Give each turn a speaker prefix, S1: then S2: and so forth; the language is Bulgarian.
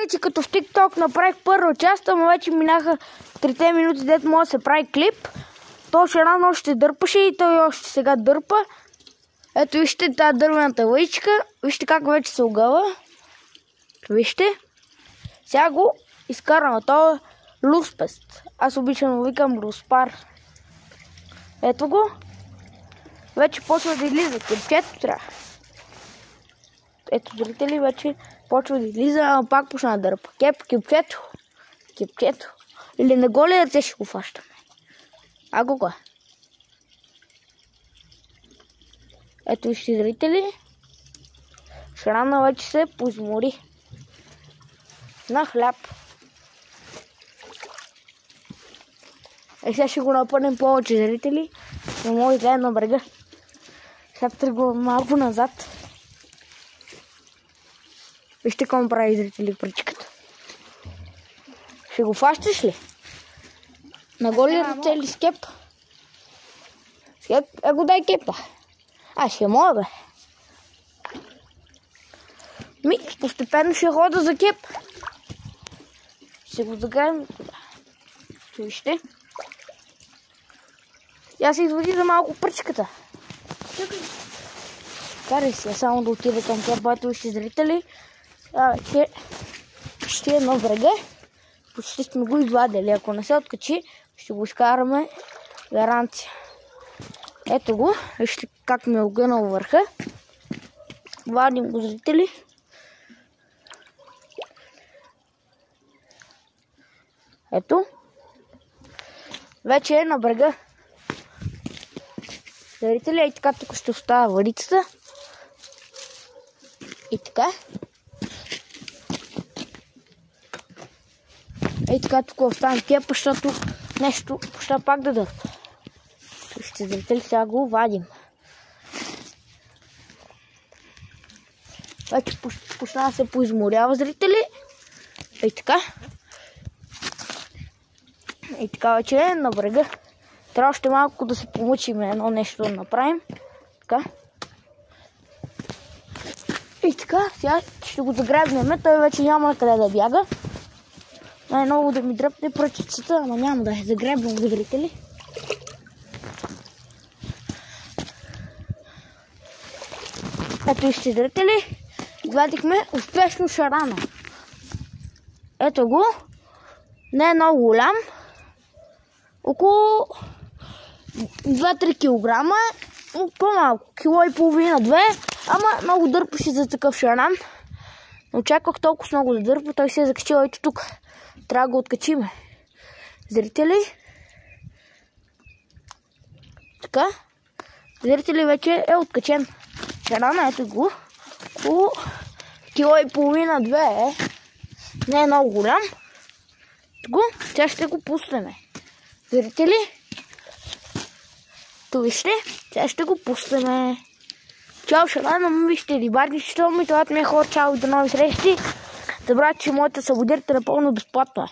S1: Вече като в TikTok направих първа част, ама вече минаха 3 минути, дето може да се прави клип. То ще рано още дърпаше и той още сега дърпа. Ето вижте тази дървената лъичка. Вижте как вече се огъва. Вижте. Сега го изкарваме. Това е люспест. Аз обичам да викам люспар. Ето го. Вече почва да излиза. Кепчето трябва. Ето, зрители, вече почва да излиза, ама пак почна да дърпа. Кепчето. Или на голи ръце ще го фащаме. Ако го е. Ето вижте, зрители. Шрана вече се поизмори. На хляб. Сега ще го напълнем повече, зрители. Не може да е на брега. Сега тръгвам малко назад. Вижте какво прави, зрители, пръчката. Ще го фащаш ли? На голи ръце или с кеп? С кеп? Го дай кепа. Ще мога, бе. Постепенно ще хода за кеп. Ще го загребем тук. Вижте. Я се изводи за малко пръчката. Карай си, само да отида към кепата, вижте, зрители. Ще е на брега. Почти сме го извадили. Ако не се откачи, ще го изкараме. Гаранция. Ето го. Вижте как ми е огънал върха. Вадим го, зрители. Ето. Вече е на брега. Зрители, и така тук ще остава варицата. И така. И така тук оставям кепа, защото нещо ще пак да дърпа. Вижте, зрители, сега го вадим. Вече почна да се поизморява, зрители. И така. И така вече е на брега. Трябва още малко да се помъчим едно нещо да направим. Така. И така, сега ще го загребнем. Той вече няма къде да бяга. Най-ново да ми дръпне пръчицата, ама няма да я загребнем, зрители. Ето вижте, зрители. Гладихме успешно шарана. Ето го. Не е много голям. Около 2-3 килограма. По-малко. 1,5 2. Ама много дърпаше за такъв шаран. Не очаквах толкова много да дърпа. Той се е закачил ето тук. Трябва да го откачиме. Зрители. Така. Зрители, вече е откачен шарана. Ето го. Около 1,5 2 е. Не е много голям. Сега ще го пуснем. Зрители. То вижте. Сега ще го пуснем. Чао, шарана, вижте, рибарди, що ми това ми е хора. Чао и до нови срещи. Забравяйте, че моята събудирка е напълно безплатна.